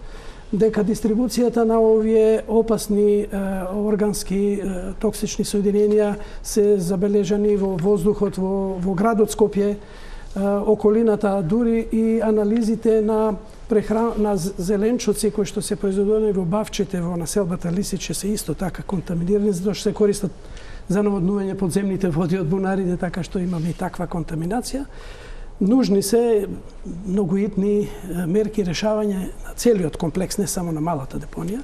дека дистрибуцијата на овие опасни органски токсични соединенија се забележани во воздухот во градот Скопје, околината, дури и анализите на зеленчуци кои што се произведувани во бавчите во населбата Лисиче се исто така контаминирани, затоа што се користат за наводнување подземните води од бунарите, така што имаме и таква контаминација. Нужни се многоитни мерки решавање на целиот комплекс, не само на малата депонија,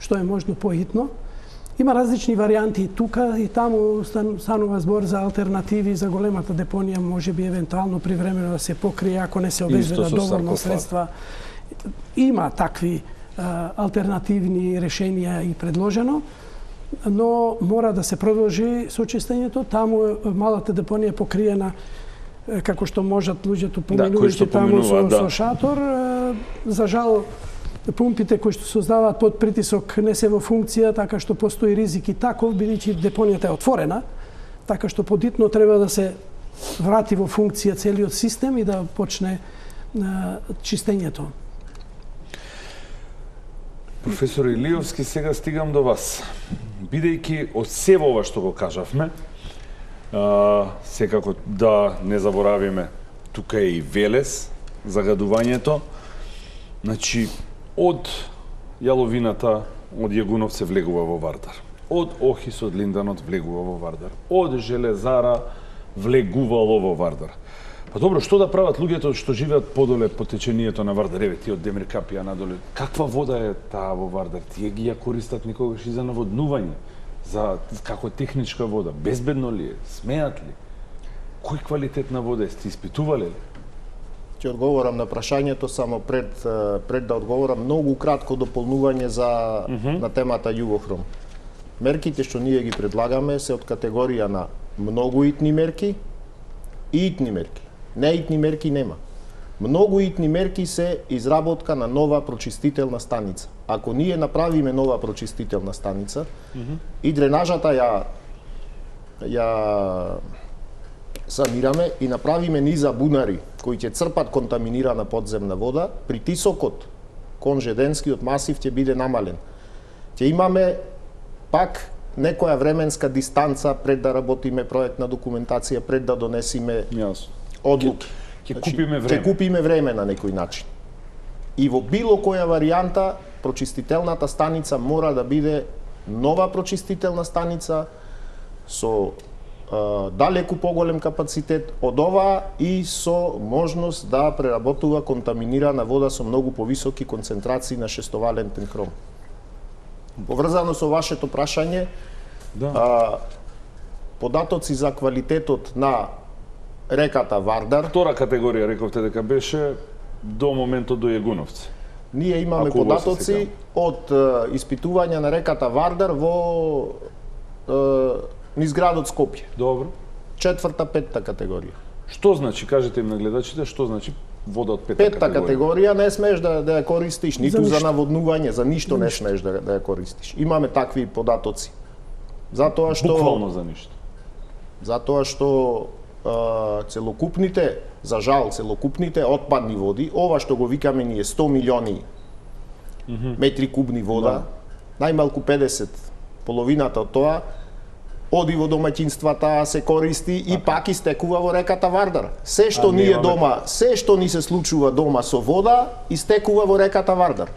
што е можно поитно. Има различни варијанти и тука и таму станува збор за алтернативи за големата депонија, можеби евентуално привремено да се покрие ако не се обезбедат доволно средства. Има такви алтернативни решенија и предложено, но мора да се продолжи со чистењето. Таму малата депонија е покриена, како што можат луѓето поминувајќи таму со шатор. За жал, пумпите кои што создаваат под притисок не се во функција, така што постои ризик и таков, бидејќи депонијата е отворена, така што подитно треба да се врати во функција целиот систем и да почне чистењето. Професор Илиовски, сега стигам до вас. Бидејќи од сево ова што го кажавме, секако да не заборавиме, тука е и Велес, загадувањето, значи од јаловината, од Јагуновце влегува во Вардар, од Охис, од Линданот влегува во Вардар, од Железара влегувало во Вардар. Па добро, што да прават луѓето што живеат подоле по течението на Вардар? Еве, тие од Демиркапија надоле. Каква вода е таа во Вардар? Тие ги ја користат никогаш и за наводнување, за како техничка вода. Безбедно ли е? Смеат ли? Кој квалитет на вода е? Сте испитувале ли? Ќе одговорам на прашањето, само пред да одговорам, многу кратко дополнување на темата Југохром. Мерките што ние ги предлагаме се од категорија на многу итни мерки и итни мерки. Неитни мерки нема. Многу итни мерки се изработка на нова прочистителна станица. Ако ние направиме нова прочистителна станица и дренажата ја санираме и направиме низа бунари кои ќе црпат контаминирана подземна вода, притисокот кон Жеденскиот масив ќе биде намален. Ќе имаме пак некоја временска дистанца пред да работиме проектна документација, пред да донесиме одлуки. Ќе купиме време. Ќе купиме време на некој начин. И во било која варијанта, прочистителната станица мора да биде нова прочистителна станица со далеку поголем капацитет од оваа и со можност да преработува контаминирана вода со многу повисоки концентрации на шестовалентен хром. Поврзано со вашето прашање, податоци за квалитетот на реката Вардар. Втора категорија рековте дека беше до моментот до Јагуновци. Ние имаме податоци од испитување на реката Вардар во низ градот Скопје. Добро. 4-та, 5-та категорија. Што значи, кажете им на гледачите, што значи вода од 5-та категорија? 5-та категорија не смееш да ја користиш, ниту за наводнување, за ништо не смееш да ја користиш. Имаме такви податоци. Затоа што буквално за ништо. Затоа што целокупните, за жал, целокупните отпадни води, ова што го викаме ние 100 милиони метри кубни вода, најмалку 50, половината од тоа, оди во домаќинствата, се користи и пак истекува во реката Вардар. Се што ние дома, се што ни се случува дома со вода, истекува во реката Вардар.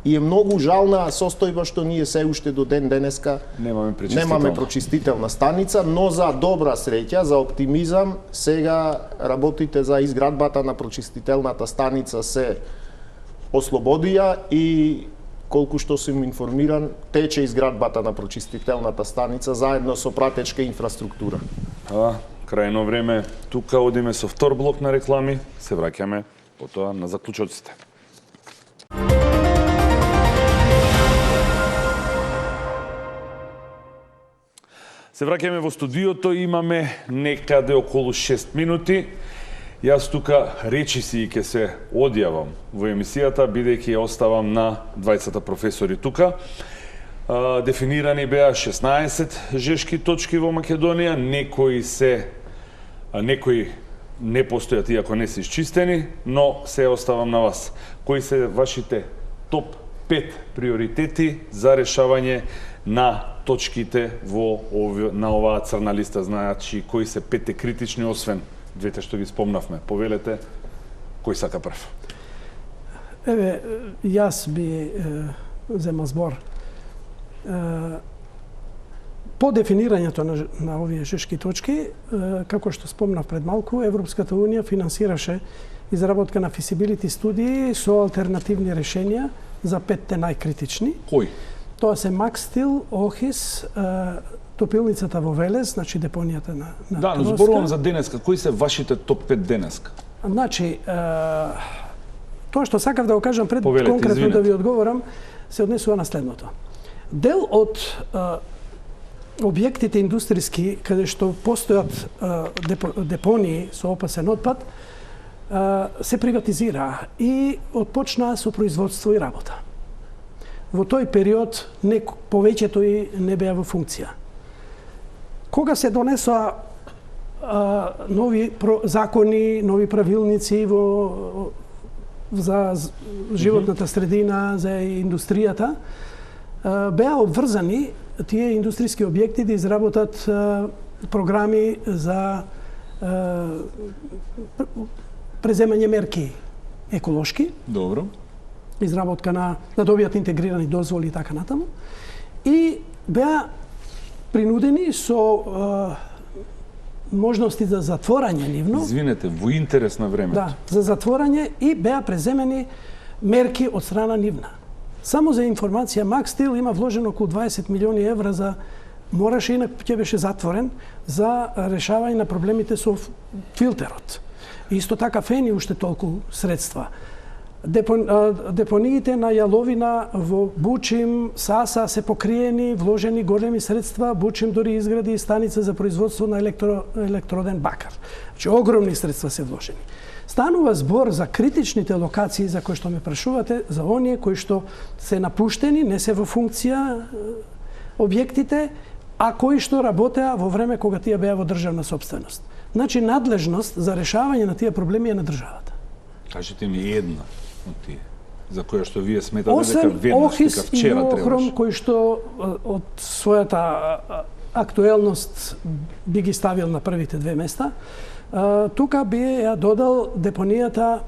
и е многу жална состојба што ние се уште до ден денеска немаме прочистителна станица, но за добра среќа, за оптимизам, сега работите за изградбата на прочистителната станица се ослободија и колку што сум информиран, тече изградбата на прочистителната станица заедно со пратечка инфраструктура. Крајно време, тука одиме со втор блок на реклами, се враќаме потоа на заклучоците. Се враќаме во студиото, имаме некаде околу 6 минути. Јас тука речиси ќе се одјавам во емисијата, бидејќи ја оставам на двајцата професори тука. Дефинирани беа 16 жешки точки во Македонија, некои не постојат иако не се исчистени, но се оставам на вас. Кои се вашите топ 5 приоритети за решавање на точките на оваа црна листа, значи кои се 5 критични, освен двете што ги спомнавме? Повелете, кој сака прв? Еве, јас би зема збор. По дефинирањето на овие жешки точки, како што спомнав пред малку, Европската Унија финансираше изработка на физибилити студии со алтернативни решенија за 5 најкритични. Кои? Тоа се Макстил, Охис, топилницата во Велес, значи депонијата на Да, но зборувам за денеска. Кои се вашите топ 5 денеска? Значи, тоа што сакав да го кажам пред конкретно да ви одговорам, се однесува на следното. Дел од објектите индустријски, каде што постојат депонии со опасен отпад, се приватизира и отпочнаа со производство и работа. Во тој период повеќето и не беа во функција. Кога се донесоа нови закони, нови правилници за животната средина, за индустријата, беа обврзани тие индустријски објекти да изработат програми за преземање мерки еколошки. Добро. Изработка да добијат интегрирани дозволи и така натаму. И беа принудени со можности за затворање нивно. Извинете, во интерес на времето. Да, за затворање и беа преземени мерки од страна нивна. Само за информација, Макстил има вложено околу 20 милиони евра за мораше инак ќе беше затворен за решавање на проблемите со филтерот. Исто така фени уште толку средства. Депониите на јаловина во Бучим, Саса се покриени, вложени големи средства. Бучим дори изгради станица за производство на електроден бакар. Значи, огромни средства се вложени. Станува збор за критичните локации за кои што ме прашувате, за оние кои што се напуштени, не се во функција објектите, а кои што работеа во време кога тие беа во државна собственост. Значи, надлежност за решавање на тие проблеми е на државата. Кажете ми една од тие, за која што вие сметате дека веднаш дека вчера требаше. Охром, кои што од својата актуелност би ги ставил на првите две места, тука би ја додал депонијата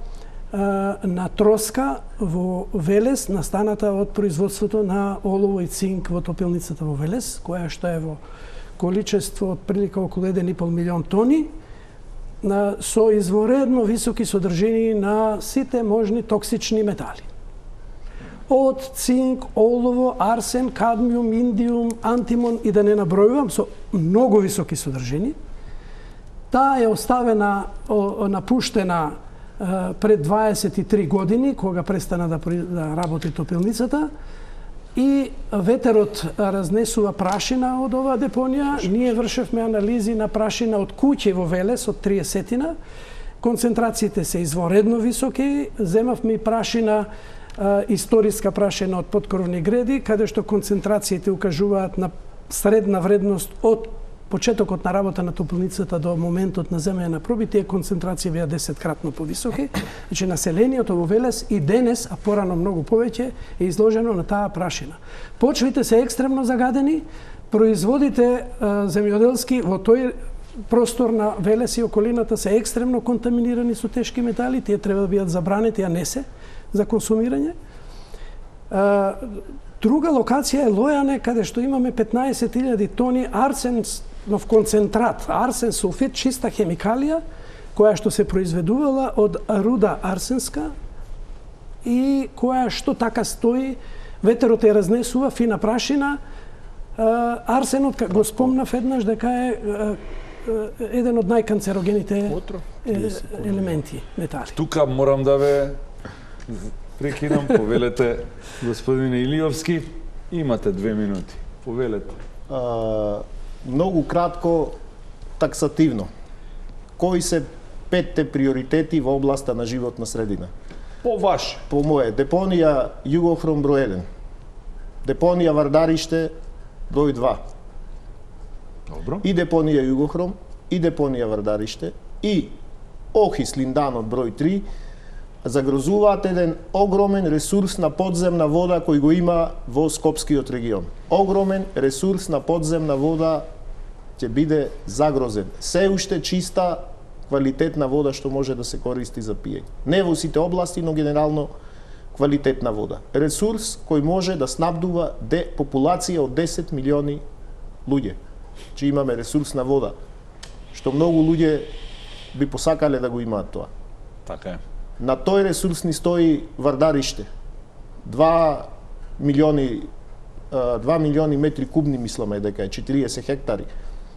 на Троска во Велес, настаната од производството на олово и цинк во топилницата во Велес, која што е во количество од прилика околу 1,5 милион тони, со изворедно високи содржини на сите можни токсични метали. Од цинк, олово, арсен, кадмиум, индиум, антимон и да не набројувам, со многу високи содржини. Таа е оставена, напуштена пред 23 години, кога престана да работи топилницата, и ветерот разнесува прашина од оваа депонија. Ние вршевме анализи на прашина од куќи во Велес, од 30-тина. Концентрациите се изворедно високи. Земавме и прашина, историска прашина од подкоровни греди, каде што концентрациите укажуваат на средна вредност од почетокот на работа на топилницата до моментот на земење на проби, тие концентрации беа 10-кратно повисоки. Значи, населението во Велес и денес, а порано многу повеќе, е изложено на таа прашина. Почвите се екстремно загадени, производите земјоделски во тој простор на Велес и околината се екстремно контаминирани со тешки метали, тие треба да бидат забранети, а не се за консумирање. Друга локација е Лојане, каде што имаме 15.000 тони арсенов концентрат, арсен сулфит, чиста хемикалија, која што се произведувала од руда арсенска и која што така стои, ветерот ја разнесува, фина прашина. Арсенот, го спомнав еднаш, дека е еден од најканцерогените елементи, метали. Тука морам да ве прекинам, повелете, господине Илиовски, имате 2 минути. Повелете. Многу кратко, таксативно. Кои се 5 приоритети во областа на животна средина? По ваше. По моје, депонија Југохром број 1. Депонија Вардариште број 2. Добро. И депонија Југохром, и депонија Вардариште, и Охис Линданот број 3 загрозуваат еден огромен ресурс на подземна вода кој го има во Скопскиот регион. Огромен ресурс на подземна вода ќе биде загрозен. Се уште чиста, квалитетна вода што може да се користи за пиење. Не во сите области, но генерално квалитетна вода. Ресурс кој може да снабдува популација од 10 милиони луѓе. Че имаме ресурс на вода, што многу луѓе би посакале да го имаат тоа. Така е. На тој ресурс ни стои Вардариште. 2 милиони метри кубни, мисламе дека е 40 хектари.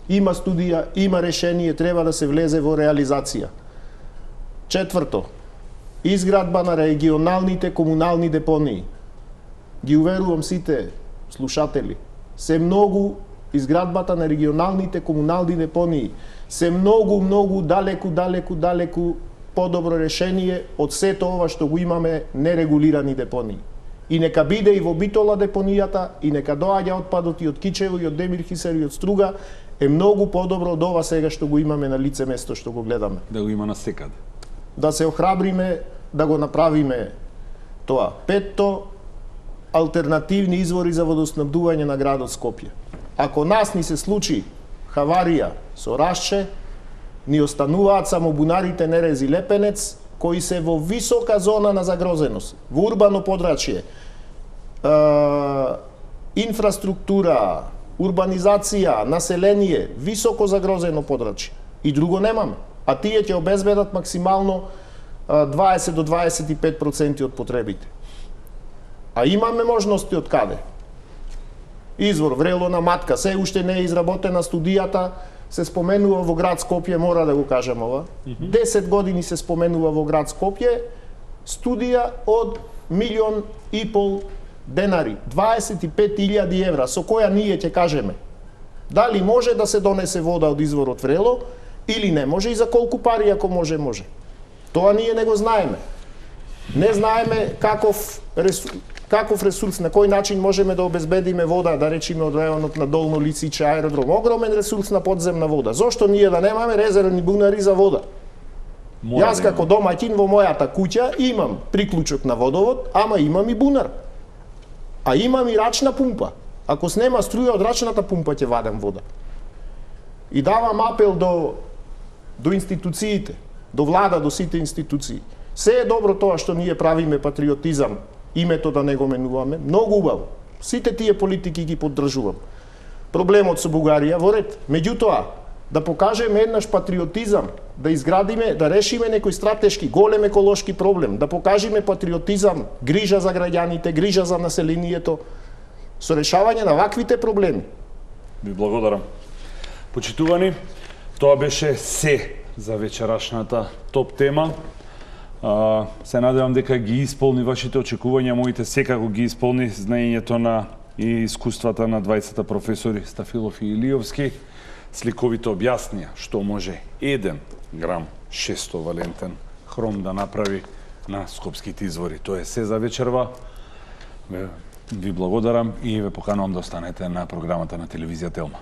Има студија, има решение, треба да се влезе во реализација. Четврто, изградба на регионалните комунални депонии. Ги уверувам сите слушатели, се многу изградбата на регионалните комунални депонии се многу далеку подобро решение од сето ова што го имаме нерегулирани депонии. И нека биде и во Битола депонијата, и нека доаѓа отпадот и од Кичево, и од Демирхисер, и од Струга, е многу подобро од ова сега што го имаме на лице место што го гледаме. Да го има насекаде. Да се охрабриме да го направиме тоа. Петто, алтернативни извори за водоснабдување на градот Скопје. Ако нас ни се случи хаварија со Рашче, ни остануваат само бунарите Нерез и Лепенец, кои се во висока зона на загрозеност, во урбано подрачје, инфраструктура, урбанизација, население, високо загрозено подрачје. И друго немаме. А тие ќе обезбедат максимално 20 до 25% од потребите. А имаме можности од каде? Извор Врело на Матка, се уште не е изработена студијата, се споменува во град Скопје, мора да го кажам ова. 10 години се споменува во град Скопје, студија од 1,5 милион денари, 25.000 евра, со која ние ќе кажеме дали може да се донесе вода од изворот Врело или не може и за колку пари, ако може, може. Тоа ние не го знаеме. Не знаеме каков ресурс, на кој начин можеме да обезбедиме вода, да речиме од рајонот на Долно Лициче аеродром. Огромен ресурс на подземна вода. Зошто ние да немаме резервни бунари за вода? Јас како домаќин во мојата куќа имам приклучок на водовод, ама имам и бунар. А имам и рачна пумпа. Ако снема струја од рачната пумпа ќе вадам вода. И давам апел до институциите, до влада, до сите институции. Се е добро тоа што ние правиме патриотизам, името да не го менуваме, многу убаво. Сите тие политики ги поддржувам. Проблемот со Бугарија во ред. Меѓутоа, да покажеме еднаш патриотизам, да изградиме, да решиме некој стратешки, голем еколошки проблем, да покажеме патриотизам, грижа за граѓаните, грижа за населението, со решавање на ваквите проблеми. Ви благодарам. Почитувани, тоа беше се за вечерашната топ тема. Се надевам дека ги исполни вашите очекувања, моите секако ги исполни знаењето на и искуствата на двајцата професори Стафилов и Илиовски. Сликовито објаснија што може 1 грам 600 валентен хром да направи на скопските извори. Тоа е се за вечерва. Ви благодарам и ве поканувам да останете на програмата на телевизија Телма.